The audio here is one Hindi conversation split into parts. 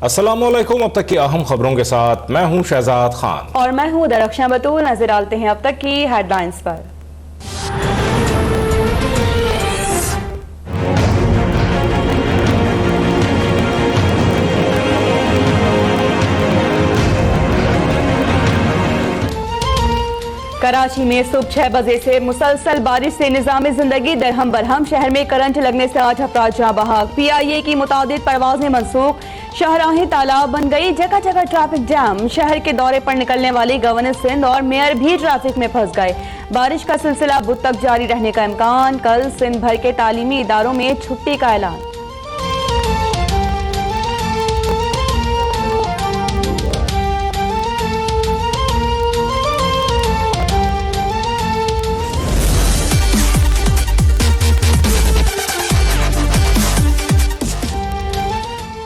अस्सलामुअलैकुम। अब तक की अहम खबरों के साथ मैं हूं शहजाद खान और मैं हूं दरख्शां बतूल। नजर डालते हैं अब तक की हेडलाइंस पर। कराची में सुबह 6 बजे से मुसलसल बारिश से निजाम जिंदगी दरहम बरहम। शहर में करंट लगने से 8 अफराद जाँ बहक। PIA की मुतादिद परवाजें मनसूख। शाहराहें तालाब बन गई। जगह जगह ट्रैफिक जैम। शहर के दौरे पर निकलने वाली गवर्नर सिंध और मेयर भी ट्रैफिक में फंस गए। बारिश का सिलसिला बुध तक जारी रहने का इम्कान। कल सिंध भर के तालीमी इदारों में छुट्टी का ऐलान।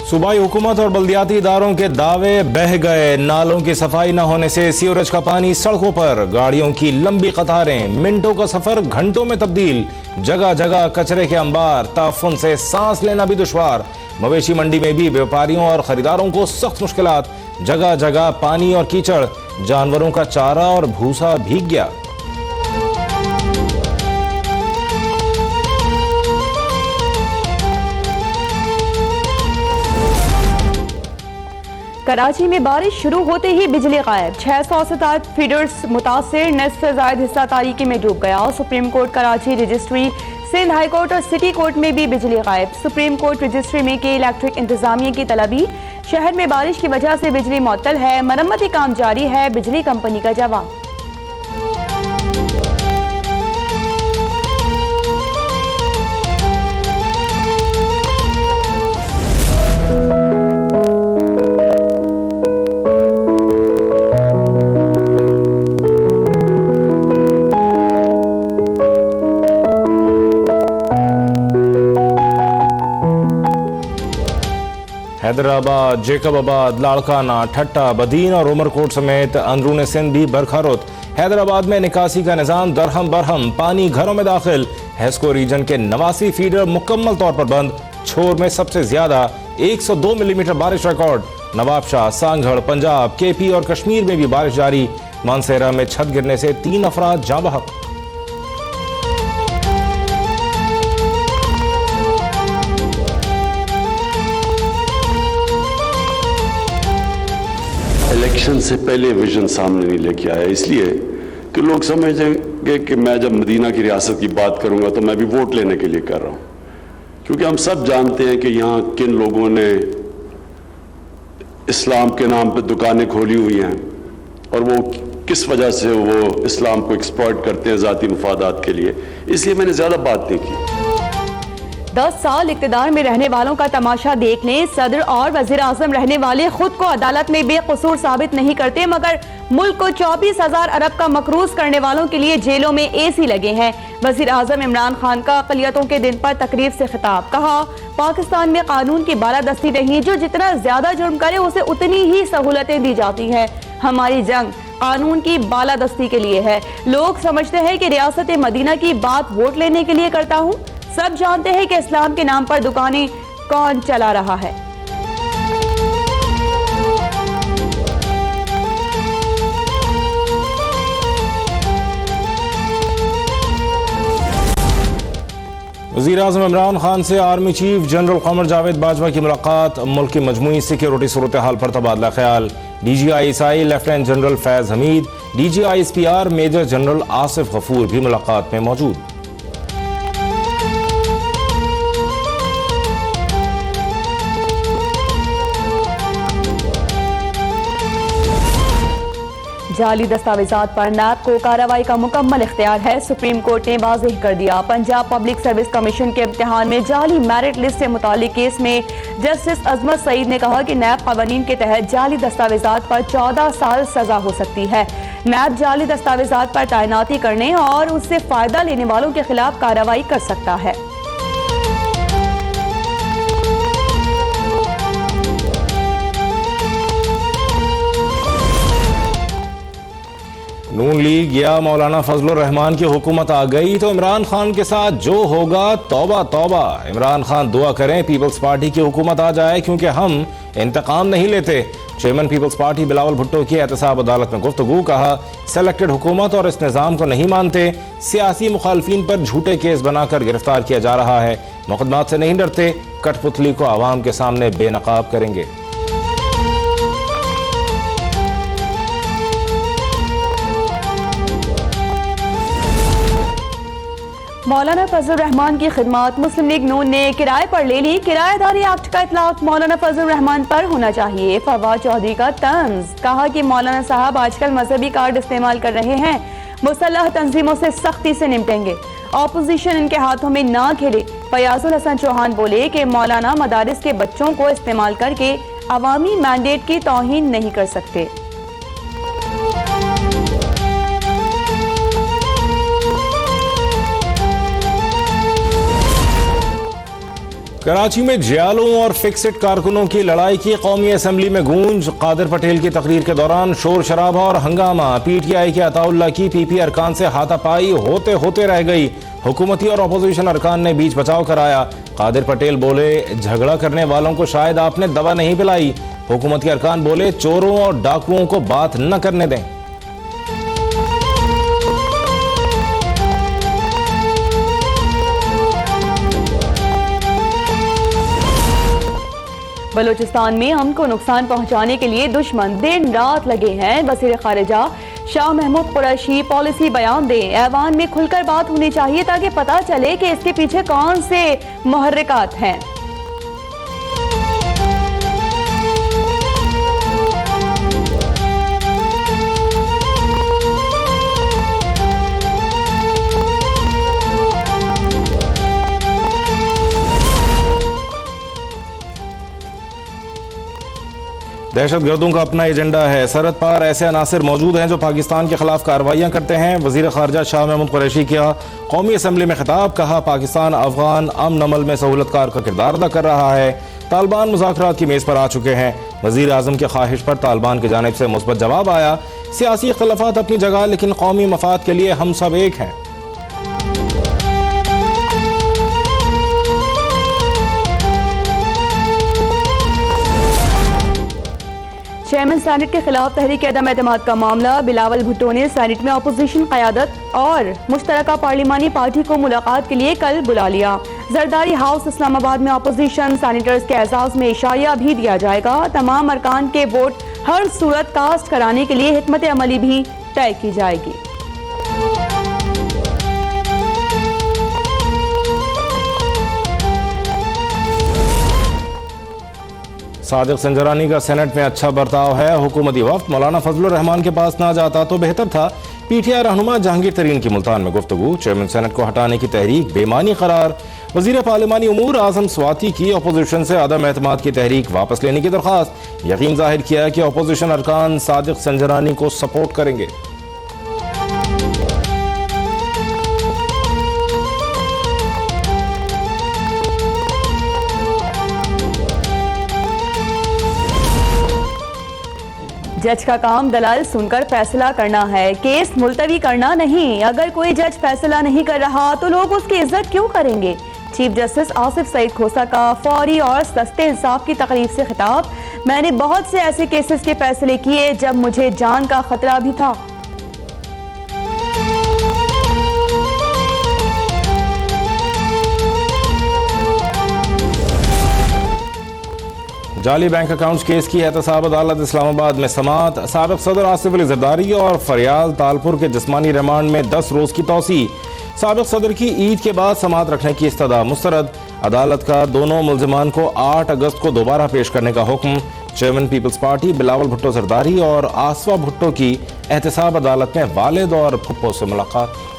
सूबाई हुकूमत और बल्दियाती इदारों के दावे बह गए। नालों की सफाई न होने से सीवरेज का पानी सड़कों पर। गाड़ियों की लंबी कतारें। मिनटों का सफर घंटों में तब्दील। जगह जगह कचरे के अंबार। ताफुन से सांस लेना भी दुश्वार। मवेशी मंडी में भी व्यापारियों और खरीदारों को सख्त मुश्किलात। जगह जगह पानी और कीचड़। जानवरों का चारा और भूसा भीग गया। कराची में बारिश शुरू होते ही बिजली गायब। 667 फीडर्स मुतासिर। निसफ से जायद हिस्सा तारीकी में डूब गया। Supreme Court Karachi registry, Sindh High Court और सिटी कोर्ट में भी बिजली गायब। सुप्रीम कोर्ट रजिस्ट्री में के इलेक्ट्रिक इंतजामिया की तलबी। शहर में बारिश की वजह से बिजली मुअत्तल है। मरम्मती काम जारी है। बिजली कंपनी का जवाब। हैदराबाद, जेकबाबाद, लाड़काना, ठट्टा, बदीन और उमरकोट समेत अंदरून सिंध भी बरखरुत। हैदराबाद में निकासी का निजाम दरहम बरहम। पानी घरों में दाखिल। हेस्को रीजन के 89 फीडर मुकम्मल तौर पर बंद। छोर में सबसे ज्यादा 102 मिलीमीटर बारिश रिकॉर्ड। नवाबशाह, सांगड़, पंजाब, KP और कश्मीर में भी बारिश जारी। मानसेरा में छत गिरने से 3 अफराद जाँ बहक। इलेक्शन से पहले विजन सामने नहीं लेके आया, इसलिए कि लोग समझेंगे कि मैं जब मदीना की रियासत की बात करूंगा तो मैं भी वोट लेने के लिए कर रहा हूं। क्योंकि हम सब जानते हैं कि यहां किन लोगों ने इस्लाम के नाम पे दुकानें खोली हुई हैं और वो किस वजह से वो इस्लाम को एक्सप्लॉइट करते हैं ज़ाती मुफादात के लिए। इसलिए मैंने ज़्यादा बात नहीं की। 10 साल इक़्तिदार में रहने वालों का तमाशा देख लें। सदर और वज़ीर आज़म रहने वाले खुद को अदालत में बेकसूर साबित नहीं करते, मगर मुल्क को 24,000 अरब का मकरूज करने वालों के लिए जेलों में AC लगे हैं। वज़ीर आज़म इमरान खान का अक़लियतों के दिन पर तकरीब से खिताब। कहा, पाकिस्तान में कानून की बालादस्ती नहीं। जो जितना ज्यादा जुर्म करे उसे उतनी ही सहूलतें दी जाती हैं। हमारी जंग कानून की बालादस्ती के लिए है। लोग समझते हैं कि रियासत मदीना की बात वोट लेने के लिए करता हूँ। सब जानते हैं कि इस्लाम के नाम पर दुकानें कौन चला रहा है। वज़ीर आज़म इमरान खान से आर्मी चीफ जनरल क़मर जावेद बाजवा की मुलाकात। मुल्क की मजमूई सिक्योरिटी सूरत हाल पर तबादला ख्याल। DGI lieutenant general Faiz Hameed, DGI SPR major general Asif Ghafoor भी मुलाकात में मौजूद। जाली दस्तावेजात पर NAB को कार्रवाई का मुकम्मल इख्तियार है। सुप्रीम कोर्ट ने वाज़ेह कर दिया। पंजाब पब्लिक सर्विस कमीशन के इम्तिहान में जाली मेरिट लिस्ट से मुतालिक केस में जस्टिस अजमत सईद ने कहा कि NAB कानून के तहत जाली दस्तावेजात पर 14 साल सजा हो सकती है। NAB जाली दस्तावेजात पर तैनाती करने और उससे फायदा लेने वालों के खिलाफ कार्रवाई कर सकता है। नून लीग या मौलाना फजलुर रहमान की हुकूमत आ गई तो इमरान खान के साथ जो होगा तौबा तौबा। इमरान खान दुआ करें पीपल्स पार्टी की हुकूमत आ जाए क्योंकि हम इंतकाम नहीं लेते। Chairman Peoples Party Bilawal Bhutto की एहतसाब अदालत में गुफ्तगू। कहा सेलेक्टेड हुकूमत और इस निज़ाम को नहीं मानते, सियासी मुखालफिन पर झूठे केस बनाकर गिरफ्तार किया जा रहा है। मुकदमात से नहीं डरते, कठपुतली को आवाम के सामने बेनकाब करेंगे। मौलाना फजलुर रहमान की खिदमत मुस्लिम लीग नून ने किराए पर ले ली। किराएदारी एक्ट का इतलाक मौलाना फजलुर रहमान पर होना चाहिए। फवाद चौधरी का तंज। कहा कि मौलाना साहब आजकल मजहबी कार्ड इस्तेमाल कर रहे हैं, मुसल्लह तंजीमों से सख्ती से निपटेंगे, ऑपोजिशन इनके हाथों में ना खेले। फयाजुल हसन चौहान बोले कि मौलाना मदारिस के बच्चों को इस्तेमाल करके अवामी मैंडेट की तौहीन नहीं कर सकते। कराची में जियालों और फिक्सिट कारकुनों की लड़ाई की कौमी असम्बली में गूंज। कादिर पटेल की तकरीर के दौरान शोर शराबा और हंगामा। पीटीआई के अताउल्लाह की पीपी अरकान से हाथापाई होते होते रह गई। हुकूमती और अपोजिशन अरकान ने बीच बचाव कराया। कादिर पटेल बोले झगड़ा करने वालों को शायद आपने दवा नहीं पिलाई। हुकूमती अरकान बोले चोरों और डाकुओं को बात न करने दें। बलूचिस्तान में अमन को नुकसान पहुंचाने के लिए दुश्मन दिन रात लगे हैं। वज़ीर खारिजा शाह महमूद कुरैशी पॉलिसी बयान दें। ऐवान में खुलकर बात होनी चाहिए ताकि पता चले कि इसके पीछे कौन से मुहर्रिकात हैं। दहशतगर्दों का अपना एजेंडा है। सरहद पार ऐसे अनासर मौजूद हैं जो पाकिस्तान के खिलाफ कार्रवाइयाँ करते हैं। वज़ीर खारजा शाह महमूद कुरैशी का कौमी असम्बली में खिताब। कहा पाकिस्तान अफगान अमन अमल में सहूलतकार का किरदार अदा कर रहा है। तालिबान मुज़ाकरात की मेज़ पर आ चुके हैं। वज़ीर आज़म की ख्वाहिश पर तालिबान की जानिब से मुस्बत जवाब आया। सियासी इख्तलाफात अपनी जगह लेकिन कौमी मफाद के लिए हम सब एक हैं। चेयरमैन सेनेट के खिलाफ तहरीक अदम एतमाद का मामला। बिलावल भुट्टो ने सेनेट में अपोजिशन क़यादत और मुश्तरका पार्लिमानी पार्टी को मुलाकात के लिए कल बुला लिया। जरदारी हाउस इस्लामाबाद में अपोजिशन सेनेटर्स के एजाज में इशाया भी दिया जाएगा। तमाम अरकान के वोट हर सूरत कास्ट कराने के लिए हिकमत अमली भी तय की जाएगी। सादिक संजरानी का सेनेट में अच्छा बर्ताव है। हुकूमती वफ्द मौलाना फजलुर रहमान के पास ना जाता तो बेहतर था। पीटीआई रहनुमा जहांगीर तरीन की मुल्तान में गुफ्तगू। चेयरमैन सेनेट को हटाने की तहरीक बेमानी करार। वजीर पार्लिमानी उमूर आजम स्वाति की अपोजिशन से अदम एतमाद की तहरीक वापस लेने की दरख्वास्त। यकीन जाहिर किया कि अपोजिशन अरकान सादिक संजरानी को सपोर्ट करेंगे। जज का काम दलाल सुनकर फैसला करना है, केस मुलतवी करना नहीं। अगर कोई जज फैसला नहीं कर रहा तो लोग उसकी इज्जत क्यों करेंगे। चीफ जस्टिस आसिफ सईद खोसा का फौरी और सस्ते इंसाफ की तकरीब से खिताब। मैंने बहुत से ऐसे केसेस के फैसले किए जब मुझे जान का खतरा भी था। जाली बैंक अकाउंट्स केस की एहतसाब अदालत इस्लामाबाद में समाअत। साबिक सदर आसिफ अली जरदारी और फरियाल तालपुर के जिस्मानी रिमांड में 10 रोज की तौसी। साबिक सदर की ईद के बाद समाअत रखने की इस्तदा मुस्तरद। अदालत का दोनों मुल्जिमान को 8 अगस्त को दोबारा पेश करने का हुक्म। Chairman Peoples Party Bilawal Bhutto Zardari और आसवा भुट्टो की एहतसाब अदालत में वालिद और फुप्पो से मुलाकात।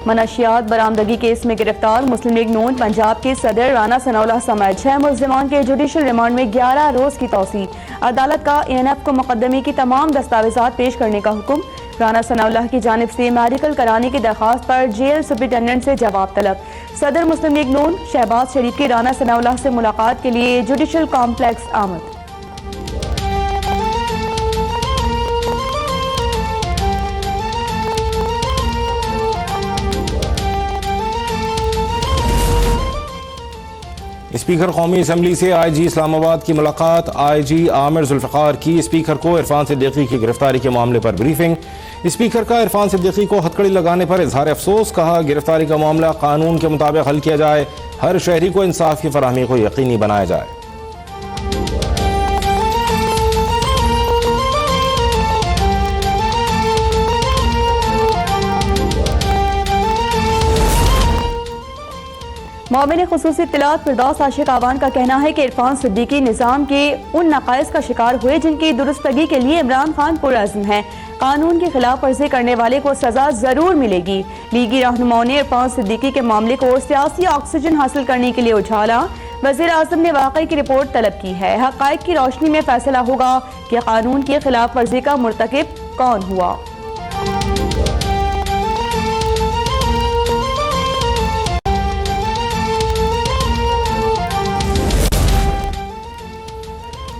मनशियात बरामदगी केस में गिरफ्तार मुस्लिम लीग नून पंजाब के सदर राना सनाउल्लाह समेत 6 मुल्जिमान के जुडिशल रिमांड में 11 रोज की तौसी। अदालत का ANF को मुकदमे की तमाम दस्तावेजात पेश करने का हुक्म। राना सनाउल्लाह की जानिब से मेडिकल कराने की दरख्वास्त पर जेल सुप्रिंटेंडेंट से जवाब तलब। सदर मुस्लिम लीग नून शहबाज शरीफ की राना सनाउल्लाह से मुलाकात के लिए जुडिशल कॉम्प्लेक्स आमद। स्पीकर कौमी असम्बली से IG इस्लामाबाद की मुलाकात। IG आमिर जुल्फ़िकार की स्पीकर को इरफान सिद्दीकी की गिरफ्तारी के मामले पर ब्रीफिंग। स्पीकर का इरफान सिद्दीकी को हथकड़ी लगाने पर इजहार अफसोस। कहा, गिरफ्तारी का मामला कानून के मुताबिक हल किया जाए, हर शहरी को इंसाफ की फराहमी को यकीनी बनाया जाए। मोमिन खुसूसी इत्तलात फिरदौस आशिक आवान का कहना है कि इरफान सिद्दीकी निज़ाम के उन नकाइस का शिकार हुए जिनकी दुरुस्तगी के लिए इमरान खान पुरअज़्म है। कानून की खिलाफ वर्जी करने वाले को सजा जरूर मिलेगी। लीगी रहनुमाओं ने इरफान सिद्दीकी के मामले को सियासी ऑक्सीजन हासिल करने के लिए उछाला। वज़ीर आज़म ने वाक़ई की रिपोर्ट तलब की है। हक़ाइक़ की रोशनी में फैसला होगा कि कानून की खिलाफ वर्जी का मुर्तकिब कौन हुआ।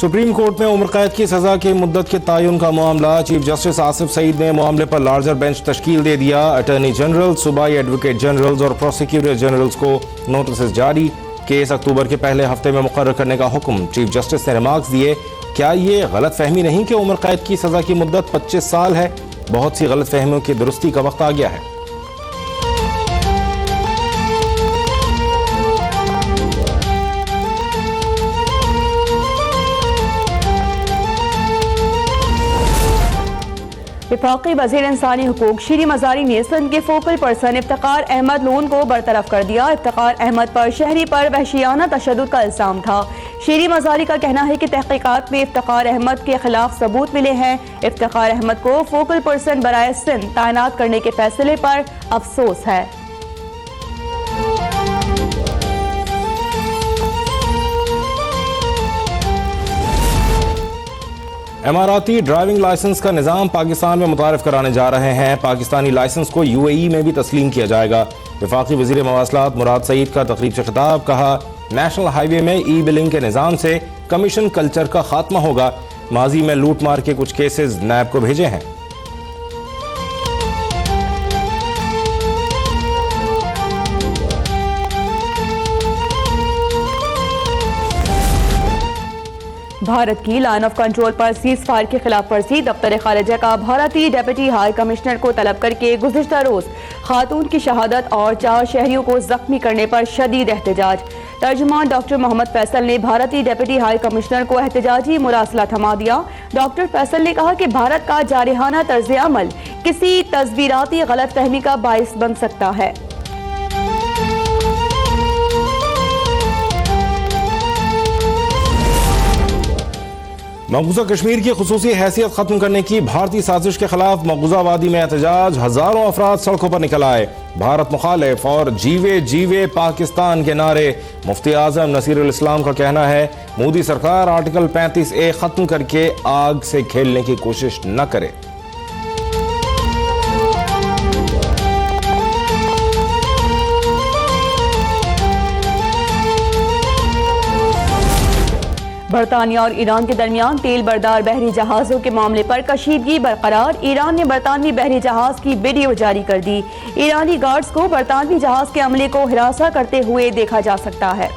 सुप्रीम कोर्ट में उम्र कैद की सजा की मुद्दत के तयन का मामला। चीफ जस्टिस आसिफ सईद ने मामले पर लार्जर बेंच तश्कील दे दिया। अटॉर्नी जनरल, सूबाई एडवोकेट जनरल्स और प्रोसिक्यूटर जनरल्स को नोटिस जारी। केस अक्टूबर के पहले हफ्ते में मुकर्रर करने का हुक्म। चीफ जस्टिस ने रिमार्क्स दिए, क्या ये गलत फहमी नहीं कि उम्र कैद की सजा की मुद्दत 25 साल है? बहुत सी गलत फहमियों की दुरुस्ती का वक्त आ गया है। वफाकी वज़ीर इंसानी हुकूक शीरी मज़ारी ने सिंध के फोकल पर्सन इफ्तिकार अहमद लोन को बरतरफ कर दिया। इफ्तिकार अहमद पर शहरी पर वहशियाना तशद्दुद का इल्ज़ाम था। शीरी मज़ारी का कहना है कि तहकीकात में इफ्तिकार अहमद के खिलाफ सबूत मिले हैं। इफ्तिकार अहमद को फोकल पर्सन बराए सिंध तैनात करने के फैसले पर अफसोस है। इमाराती ड्राइविंग लाइसेंस का निज़ाम पाकिस्तान में मुतारिफ कराने जा रहे हैं। पाकिस्तानी लाइसेंस को UAE में भी तस्लीम किया जाएगा। वफाकी वज़ीर मवासलात मुराद सईद का तकरीब से खिताब। कहा, नेशनल हाईवे में ई-बिलिंग के निज़ाम से कमीशन कल्चर का खात्मा होगा। माजी में लूट मार के कुछ केसेस नैब को भेजे हैं। भारत की लाइन ऑफ कंट्रोल पर सीज फायर की खिलाफ वर्जी। दफ्तर खारिजा का भारतीय डेप्यूटी हाई कमिश्नर को तलब करके गुज़िश्ता रोज खातून की शहादत और 4 शहरियों को जख्मी करने पर शदीद एहतजाज। तर्जुमान डॉक्टर मोहम्मद फैसल ने भारतीय डेप्यूटी हाई कमिश्नर को एहतजाजी मुरासला थमा दिया। डॉक्टर फैसल ने कहा कि भारत का जारहाना तर्ज अमल किसी तस्वीराती गलत फहमी का बाइस बन सकता है। मकबूजा कश्मीर की खुसूसी हैसियत खत्म करने की भारतीय साजिश के खिलाफ मकबूजा वादी में एहतजाज। हजारों अफराद सड़कों पर निकल आए। भारत मुखालिफ और जीवे जीवे पाकिस्तान के नारे। मुफ्ती आजम नसीरुल इस्लाम का कहना है, मोदी सरकार आर्टिकल 35A खत्म करके आग से खेलने की कोशिश न करे। बरतानिया और ईरान के दरमियान तेल बरदार बहरी जहाजों के मामले पर कशीदगी बरकरार। ईरान ने बरतानवी बहरी जहाज की वीडियो जारी कर दी। ईरानी गार्ड्स को बरतानवी जहाज के अमले को हिरासा करते हुए देखा जा सकता है।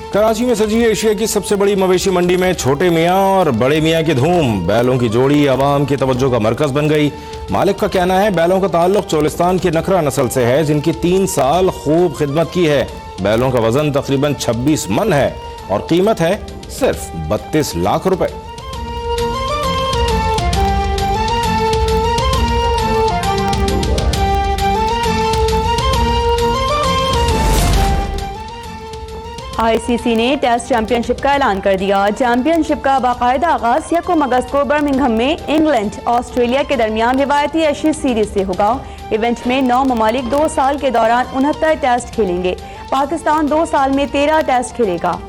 कराची में सजी एशिया की सबसे बड़ी मवेशी मंडी में छोटे मियाँ और बड़े मियाँ की धूम। बैलों की जोड़ी आवाम की तवज्जो का मरकज बन गई। मालिक का कहना है, बैलों का ताल्लुक चोलिस्तान की नखरा नस्ल से है, जिनकी 3 साल खूब खिदमत की है। बैलों का वजन तकरीबन 26 मन है और कीमत है सिर्फ 32 लाख रुपए। ICC ने टेस्ट चैंपियनशिप का ऐलान कर दिया। चैंपियनशिप का बाकायदा आगाज 1 अगस्त को बर्मिंघम में इंग्लैंड ऑस्ट्रेलिया के दरमियान रिवायती एशेज सीरीज से होगा। इवेंट में 9 ममालिक 2 साल के दौरान 69 टेस्ट खेलेंगे। पाकिस्तान 2 साल में 13 टेस्ट खेलेगा।